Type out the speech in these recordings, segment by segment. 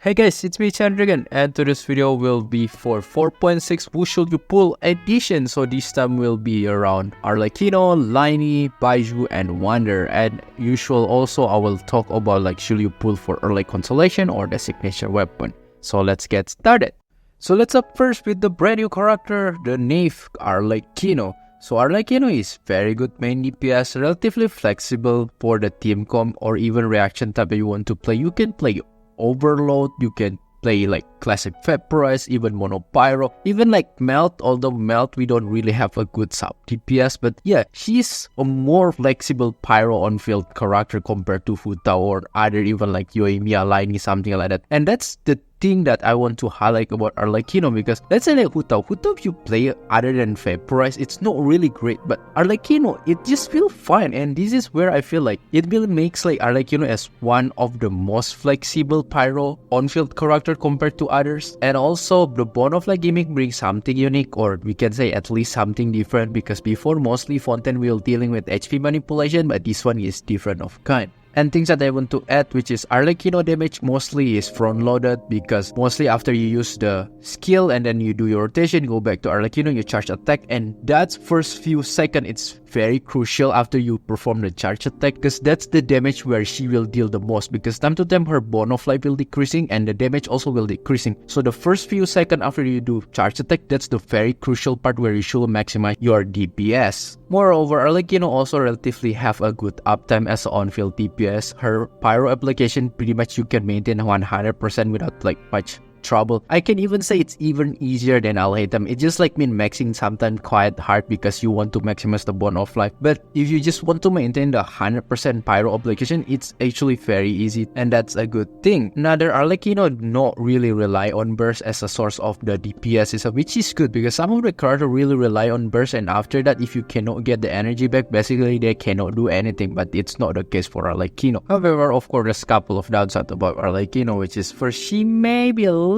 Hey guys, it's me Chandrigan, and today's video will be for 4.6 Who Should You Pull edition. So this time will be around Arlecchino, Lyney, Baizhu, and Wonder. And usual also I will talk about like should you pull for early constellation or the signature weapon. So let's get started. So let's up first with the brand new character, the Knave Arlecchino. So Arlecchino is very good main DPS, relatively flexible for the team comp or even reaction type that you want to play. You can play Overload, you can play like classic Vaporize, even Mono Pyro, even like Melt, although Melt we don't really have a good sub DPS, but yeah, she's a more flexible Pyro on-field character compared to Futa or other even like Yoimiya, Lyney, something like that. And that's the thing that I want to highlight about Arlecchino, because let's say like Futa if you play other than Vaporize, it's not really great, but Arlecchino, it just feels fine. And this is where I feel like it really makes like Arlecchino as one of the most flexible Pyro on-field character compared to others. And also the Bone of Light gimmick brings something unique, or we can say at least something different, because before mostly Fontaine wheel dealing with HP manipulation, but this one is different of kind. And things that I want to add, which is Arlecchino damage mostly is front loaded, because mostly after you use the skill and then you do your rotation, you go back to Arlecchino, you charge attack, and that's first few seconds it's very crucial after you perform the charge attack, because that's the damage where she will deal the most, because time to time her Bone of Life will decreasing and the damage also will decreasing. So the first few seconds after you do charge attack, that's the very crucial part where you should maximize your DPS. Moreover, Arlecchino also relatively have a good uptime as an on-field DPS. Her Pyro application pretty much you can maintain 100% without like much trouble. I can even say it's even easier than Alhaitham. It just like mean maxing sometimes quite hard because you want to maximize the Bone of Life. But if you just want to maintain the 100% Pyro application, it's actually very easy, and that's a good thing. Another, Arlecchino not really rely on burst as a source of the DPS, which is good, because some of the characters really rely on burst, and after that if you cannot get the energy back, basically they cannot do anything. But it's not the case for Arlecchino. However, of course, there's a couple of downsides about Arlecchino, which is first, she may be a little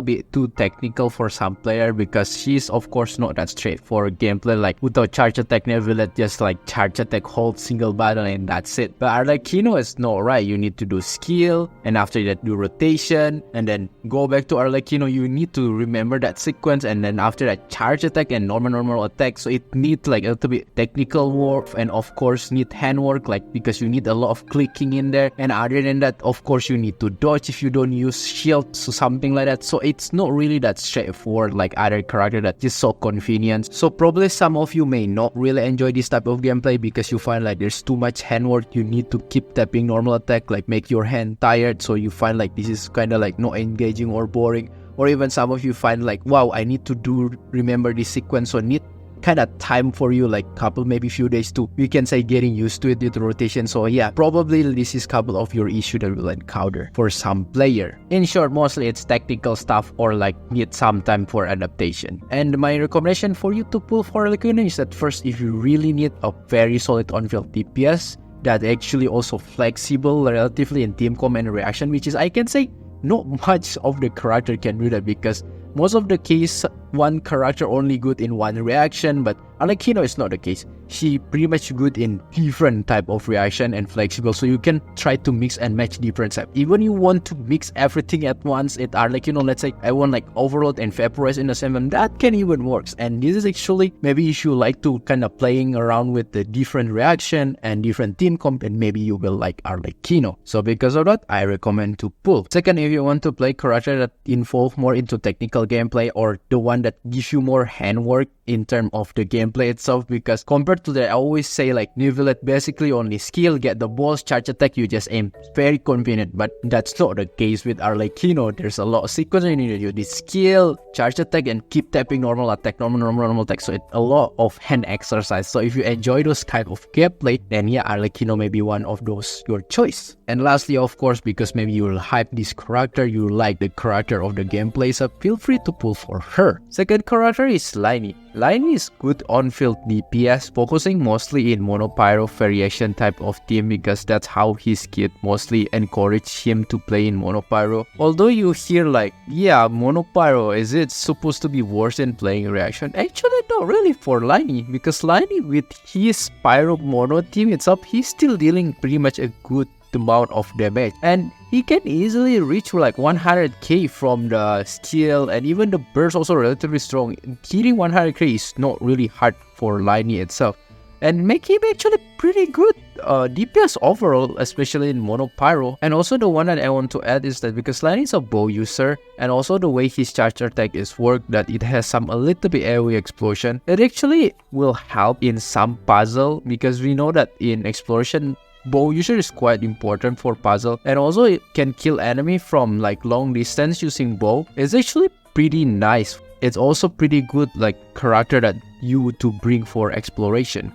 bit too technical for some player, because she's of course not that straightforward gameplay. Like without charge attack, never let just like charge attack, hold single button, and that's it. But Arlecchino is not right. You need to do skill, and after that do rotation, and then go back to Arlecchino. You need to remember that sequence, and then after that charge attack and normal attack. So it needs like a little bit technical work, and of course need handwork, like because you need a lot of clicking in there. And other than that, of course you need to dodge if you don't use shield, so something like that. So it's not really that straightforward like other character that is so convenient. So probably some of you may not really enjoy this type of gameplay, because you find like there's too much handwork. You need to keep tapping normal attack, like make your hand tired. So you find like this is kind of like not engaging or boring. Or even some of you find like, wow, I need to remember this sequence, so need kind of time for you, like couple maybe few days to, we can say, getting used to it with rotation. So yeah, probably this is couple of your issue that will encounter for some player. In short, mostly it's technical stuff or like need some time for adaptation. And my recommendation for you to pull for Arlecchino is that first, if you really need a very solid on-field DPS that actually also flexible relatively in team comp and reaction, which is, I can say, not much of the character can do that, because most of the case one character only good in one reaction, but Arlecchino is not the case. She pretty much good in different type of reaction and flexible, so you can try to mix and match different type. Even you want to mix everything at once at Arlecchino, let's say I want like Overload and Vaporize in the same one, that can even works. And this is actually maybe if you like to kind of playing around with the different reaction and different team comp, and maybe you will like Arlecchino. So because of that, I recommend to pull. Second, if you want to play character that involve more into technical gameplay, or the one that gives you more handwork in terms of the gameplay itself, because compared to that, I always say like Nivelette basically only skill, get the balls, charge attack, you just aim. Very convenient, but that's not the case with Arlecchino. There's a lot of sequence you need to do this skill, charge attack, and keep tapping normal attack, normal attack. So it's a lot of hand exercise. So if you enjoy those kind of gameplay, then yeah, Arlecchino may be one of those your choice. And lastly, of course, because maybe you will hype this character, you like the character of the gameplay, so feel free to pull for her. Second character is Lyney. Lyney is good on-field DPS, focusing mostly in monopyro variation type of team, because that's how his kid mostly encourage him to play in monopyro. Although you hear like, yeah, monopyro, is it supposed to be worse than playing reaction? Actually not really for Lyney, because Lyney with his pyro mono team itself, he's still dealing pretty much a good amount of damage, and he can easily reach like 100k from the skill, and even the burst also relatively strong. Hitting 100k is not really hard for Lyney itself, and make him actually pretty good DPS overall, especially in Mono Pyro. And also the one that I want to add is that because Lyney is a bow user, and also the way his charge attack is worked, that it has a little bit AoE explosion, it actually will help in some puzzle, because we know that in exploration, bow user is quite important for puzzle, and also it can kill enemy from like long distance using bow. It's actually pretty nice. It's also pretty good like character that you to bring for exploration.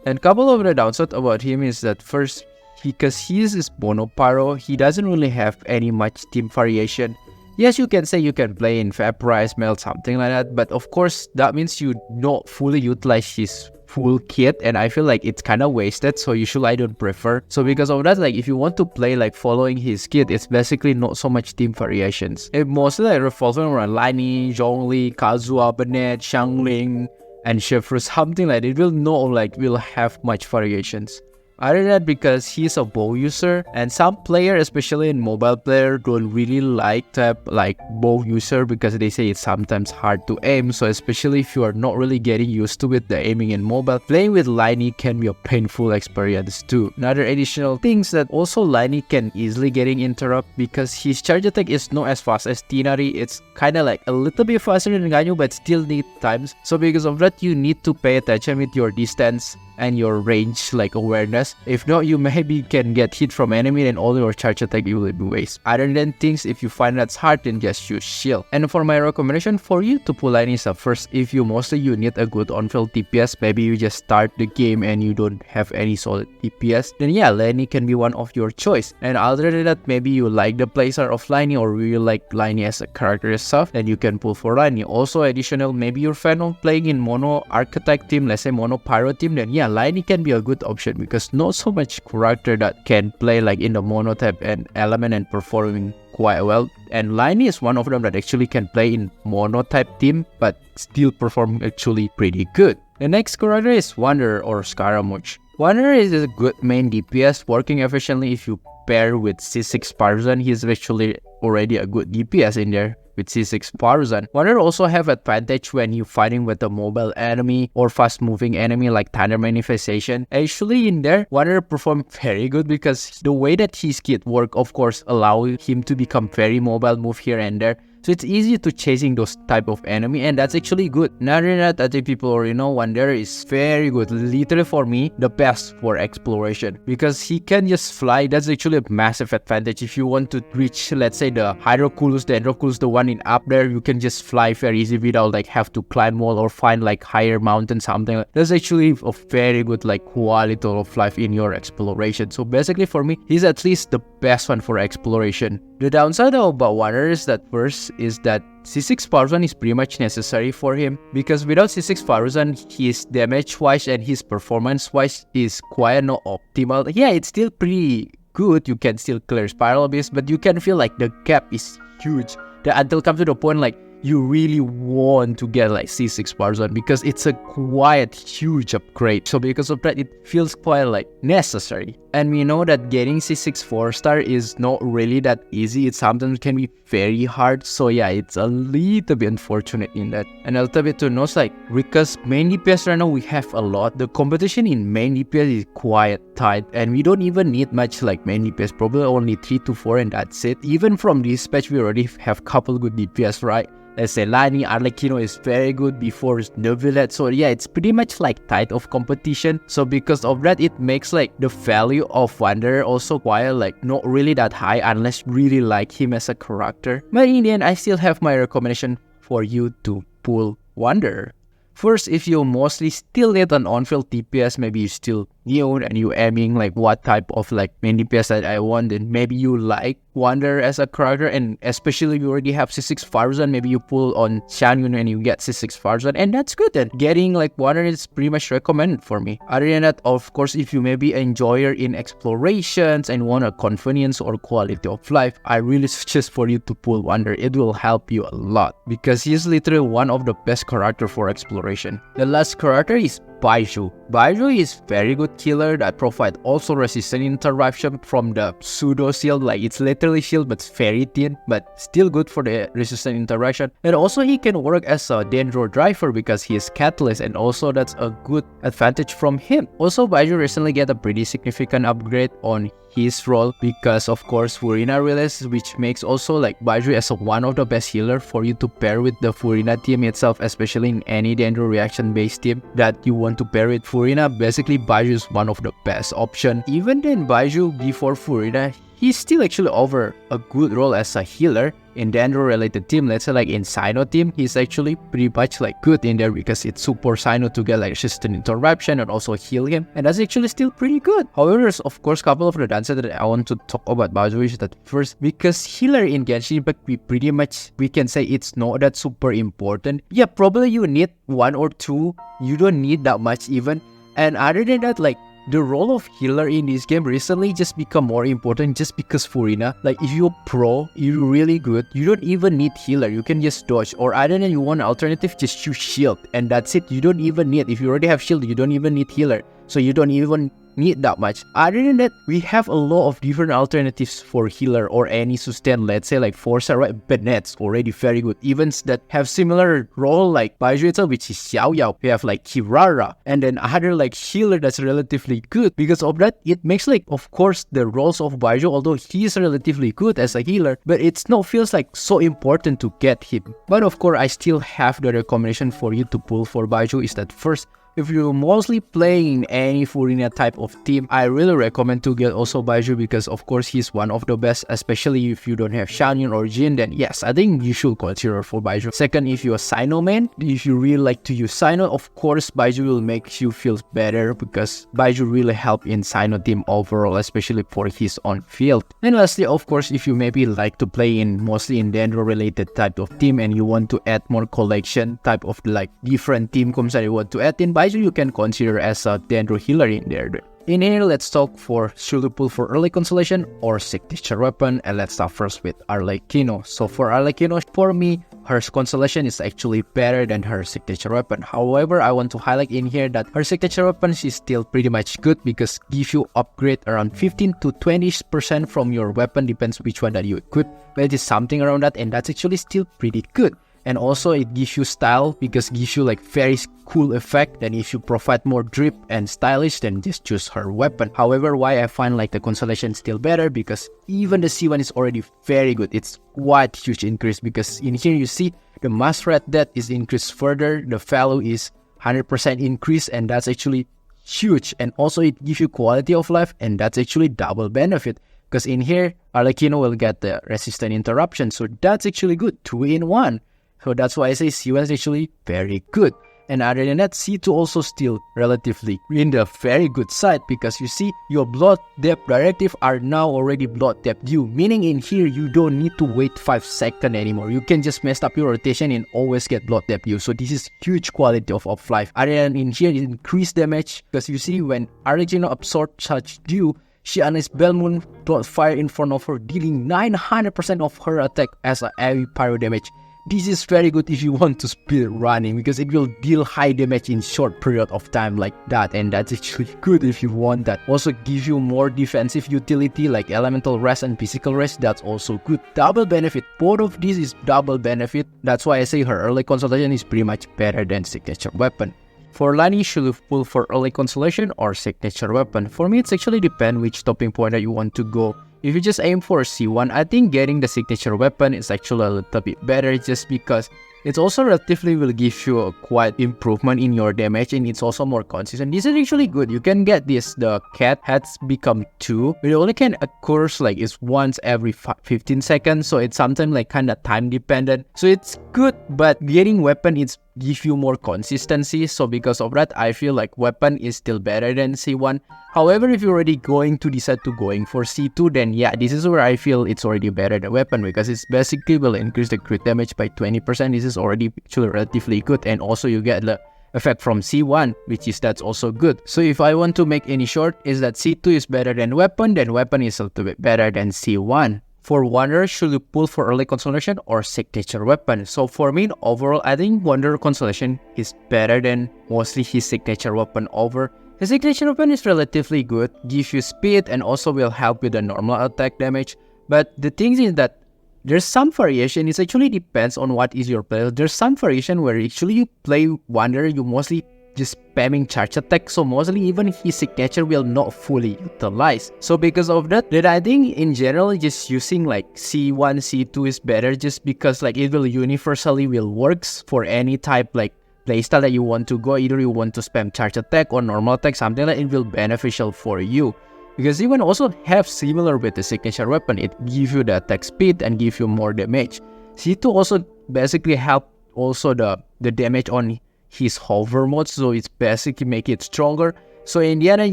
And couple of the downside about him is that first, because he is Mono Pyro, he doesn't really have any much team variation. Yes, you can say you can play in Vaporize, Melt, something like that, but of course that means you not fully utilize his full kit, and I feel like it's kind of wasted, so usually I don't prefer. So because of that, like if you want to play like following his kit, it's basically not so much team variations. It mostly like revolving around Lyney, Zhongli, Kazuha, Bennett, Xiangling, and Shifu, something like it will not like will have much variations. Other than that, because he's a bow user, and some player, especially in mobile player, don't really like type like bow user because they say it's sometimes hard to aim. So especially if you are not really getting used to it, the aiming in mobile, playing with Lyney can be a painful experience too. Another additional things that also Lyney can easily getting interrupt, because his charge attack is not as fast as Tighnari. It's kind of like a little bit faster than Ganyu, but still need times. So because of that, you need to pay attention with your distance and your range like awareness. If not, you maybe can get hit from enemy and all your charge attack will be waste. Other than things, if you find that's hard, then just use shield. And for my recommendation for you to pull Lyney is first, if you mostly you need a good on-field DPS, maybe you just start the game and you don't have any solid DPS, then yeah, Lyney can be one of your choice. And other than that, maybe you like the playstyle of Lyney, or you like Lyney as a character itself, then you can pull for Lyney. Also additional, maybe you're fan of playing in mono archetype team, let's say mono pyro team, then yeah, Lyney can be a good option, because not so much character that can play like in the mono type and element and performing quite well. And Lyney is one of them that actually can play in mono type team but still perform actually pretty good. The next character is Wanderer or Scaramouche. Wanderer is a good main DPS, working efficiently if you pair with C6 Partisan. He's actually already a good DPS in there with C6 Partisan. Wanderer also have advantage when you fighting with a mobile enemy or fast moving enemy like Thunder Manifestation. Actually in there, Wanderer perform very good, because the way that his kit work, of course, allow him to become very mobile, move here and there. So it's easy to chasing those type of enemy, and that's actually good. Now that I think people already know, Wanderer is very good. Literally for me, the best for exploration, because he can just fly. That's actually a massive advantage. If you want to reach, let's say, the Hydroculus, the Androculus, the one in up there, you can just fly very easy without like have to climb wall or find like higher mountain, something. That's actually a very good like quality of life in your exploration. So basically for me, he's at least the best one for exploration. The downside about Wanderer is that first is that C6 Partisan is pretty much necessary for him, because without C6 Partisan, his damage wise and his performance wise is quite not optimal. Yeah, it's still pretty good. You can still clear Spiral Abyss, but you can feel like the gap is huge. Until come to the point like you really want to get like C6 Partisan, because it's a quite huge upgrade. So because of that, it feels quite like necessary. And we know that getting C6 4-star is not really that easy. It sometimes can be very hard. So yeah, it's a little bit unfortunate in that. And a little bit to note, like, because main DPS right now we have a lot. The competition in main DPS is quite tight, and we don't even need much like main DPS, probably only 3 to 4 and that's it. Even from this patch, we already have couple good DPS, right? Let's say Lyney, Arlecchino is very good before Neuvillette. So yeah, it's pretty much like tight of competition. So because of that, it makes like the value of Wanderer also quite like not really that high unless you really like him as a character. But in the end, I still have my recommendation for you to pull Wanderer. First, if you mostly still need an on-field DPS, maybe you still new and you aiming like what type of like main DPS that I want, then maybe you like Wanderer as a character, and especially if you already have C6 Partisan, maybe you pull on Xianyun and you get C6 Partisan, and that's good. And getting like Wanderer is pretty much recommended for me. Other than that, of course, if you maybe enjoyer in explorations and want a convenience or quality of life, I really suggest for you to pull Wanderer. It will help you a lot, because he's literally one of the best character for exploration. The last character is Baizhu. Baizhu is very good killer that provide also resistant interruption from the pseudo shield, like it's literally shield but it's very thin, but still good for the resistant interaction. And also he can work as a dendro driver because he is catalyst, and also that's a good advantage from him. Also Baizhu recently get a pretty significant upgrade on his role because of course Furina release, which makes also like Baizhu as one of the best healer for you to pair with the Furina team itself, especially in any dendro reaction based team that you want to pair with Furina. Basically Baizhu is one of the best option. Even then Baizhu before Furina, he's still actually over a good role as a healer in dendro related team. Let's say like in Sino team, he's actually pretty much like good in there because it's super Sino to get like resistant interruption and also heal him, and that's actually still pretty good. However, there's of course couple of the downsides that I want to talk about Baizhu is that first, because healer in Genshin Impact, we can say it's not that super important. Yeah, probably you need 1 or 2, you don't need that much even. And other than that, like the role of healer in this game recently just become more important just because Furina. Like if you're pro, you're really good, you don't even need healer, you can just dodge, or other than you want an alternative, just use shield and that's it. You don't even need, if you already have shield, you don't even need healer, so you don't even need that much. Other than that, we have a lot of different alternatives for healer or any sustain. Let's say like Forza, right? Bennett's already very good. Events that have similar role like Baizhu itself, which is HoYoLAB. We have like Kirara, and then other like healer that's relatively good. Because of that, it makes like of course the roles of Baizhu, although he is relatively good as a healer, but it's not feels like so important to get him. But of course, I still have the recommendation for you to pull for Baizhu is that first, if you're mostly playing any Furina type of team, I really recommend to get also Baizhu because of course he's one of the best, especially if you don't have Xianyun or Jin, then yes, I think you should consider for Baizhu. Second, if you're a Sino man, if you really like to use Sino, of course Baizhu will make you feel better because Baizhu really help in Sino team overall, especially for his on field. And lastly, of course, if you maybe like to play in mostly in dendro related type of team and you want to add more collection type of like different team combos that you want to add in Baizhu, you can consider as a dendro healer in there. In here, let's talk for should you pull for early constellation or signature weapon, and let's start first with Arlecchino. So for Arlecchino, for me, her constellation is actually better than her signature weapon. However, I want to highlight in here that her signature weapon is still pretty much good because give you upgrade around 15 to 20% from your weapon, depends which one that you equip, but it is something around that, and that's actually still pretty good. And also it gives you style because gives you like very cool effect. Then if you provide more drip and stylish, then just choose her weapon. However, why I find like the Constellation still better, because even the C1 is already very good. It's quite huge increase because in here you see the mass red death is increased further. The value is 100% increase, and that's actually huge. And also it gives you quality of life, and that's actually double benefit. Because in here, Arlecchino will get the resistant interruption. So that's actually good, 2 in 1. So that's why I say C1 is actually very good. And other than that, C2 also still relatively in the very good side because you see your blood depth directive are now already blood depth due. Meaning in here, you don't need to wait 5 seconds anymore. You can just mess up your rotation and always get blood depth due. So this is huge quality of life. Other than in here, it increased damage because you see when Arlecchino absorbs such due, she unleashed Belmoon dot fire in front of her, dealing 900% of her attack as a heavy pyro damage. This is very good if you want to speed running because it will deal high damage in short period of time like that, and that's actually good if you want that. Also give you more defensive utility like elemental rest and physical rest, that's also good. Double benefit, both of these is double benefit. That's why I say her early constellation is pretty much better than signature weapon. For Lyney, should you pull for early constellation or signature weapon? For me, it's actually depend which stopping point that you want to go. If you just aim for C1, I think getting the signature weapon is actually a little bit better just because it also relatively will give you a quite improvement in your damage, and it's also more consistent. This is actually good. You can get this, the cat heads become 2, but it only can occur like it's once every 15 seconds, so it's sometimes like kind of time dependent. So it's good, but getting weapon is give you more consistency. So because of that, I feel like weapon is still better than C1. However, if you're already going to decide to going for C2, then yeah, this is where I feel it's already better than weapon because it's basically will increase the crit damage by 20%. This is already actually relatively good, and also you get the effect from C1, which is that's also good. So if I want to make any short, is that C2 is better than weapon, then weapon is a little bit better than C1. For Wanderer, should you pull for early Constellation or signature weapon? So for me, overall, I think Wanderer Constellation is better than mostly his signature weapon over. His signature weapon is relatively good, gives you speed and also will help with the normal attack damage. But the thing is that there's some variation. It actually depends on what is your play. There's some variation where actually you play Wanderer, you mostly just spamming charge attack, so mostly even his signature will not fully utilize. So because of that, then I think in general just using like C1, C2 is better, just because like it will universally will works for any type like playstyle that you want to go. Either you want to spam charge attack or normal attack, something like it will beneficial for you. Because you can also have similar with the signature weapon, it gives you the attack speed and give you more damage. C2 also basically help also the damage on his hover mode, so it's basically make it stronger. So in the end, it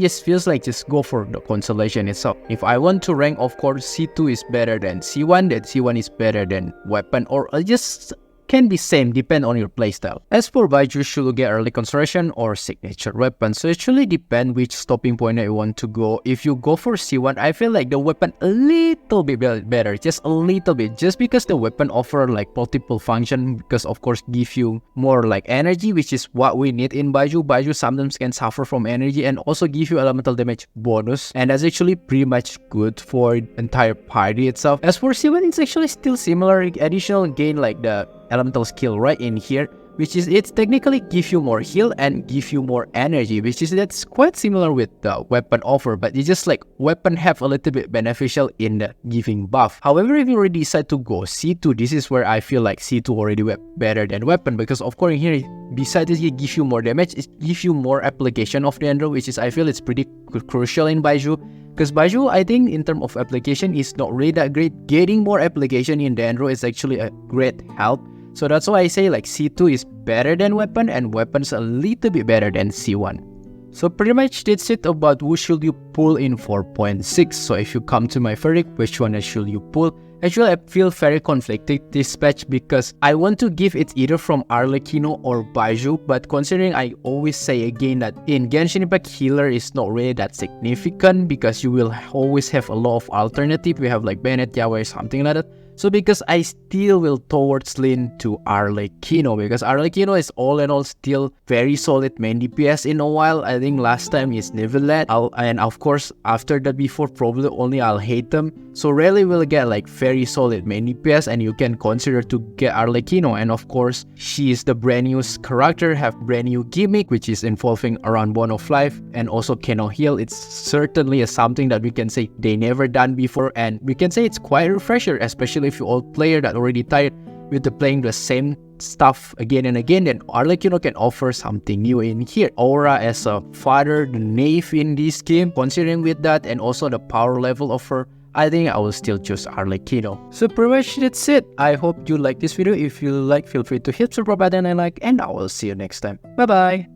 just feels like just go for the Constellation itself. If I want to rank, of course, C2 is better than C1, then C1 is better than weapon, or just can be same, depend on your playstyle. As for Baizhu, should you get early Constellation or signature weapon? So it really depend which stopping point that you want to go. If you go for C1, I feel like the weapon a little bit better, just a little bit, just because the weapon offer like multiple function, because of course give you more like energy, which is what we need in Baizhu. Baizhu sometimes can suffer from energy and also give you elemental damage bonus, and that's actually pretty much good for entire party itself. As for C1, it's actually still similar, additional gain like the elemental skill right in here, which is it technically give you more heal and give you more energy, which is that's quite similar with the weapon offer, but it's just like weapon have a little bit beneficial in the giving buff. However, if you already decide to go C2, this is where I feel like C2 already better than weapon, because of course here besides it gives you more damage, it gives you more application of the Dendro, which is I feel it's pretty crucial in Baizhu. Because Baizhu, I think in terms of application is not really that great. Getting more application in Dendro is actually a great help. So that's why I say like C2 is better than weapon and weapons a little bit better than C1. So pretty much that's it about who should you pull in 4.6. So if you come to my verdict, which one should you pull? Actually, I feel very conflicted this patch because I want to give it either from Arlecchino or Baizhu, but considering I always say again that in Genshin Impact healer is not really that significant because you will always have a lot of alternative. We have like Bennett, Yahweh, something like that. So because I still will towards lean to Arlecchino, because Arlecchino is all in all still very solid main DPS in a while. I think last time is Nivellet, and of course after that before probably only I'll hate them. So rarely will get like very solid main DPS, and you can consider to get Arlecchino. And of course she is the brand new character, have brand new gimmick which is involving around Bond of Life and also cannot heal. It's certainly a something that we can say they never done before, and we can say it's quite a refresher, especially if you old player that already tired with playing the same stuff again and again. Then Arlecchino can offer something new in here. Aura as a father, the knave in this game, considering with that and also the power level of her, I think I will still choose Arlecchino. So pretty much that's it. I hope you like this video. If you like, feel free to hit the subscribe button and like, and I will see you next time. Bye bye.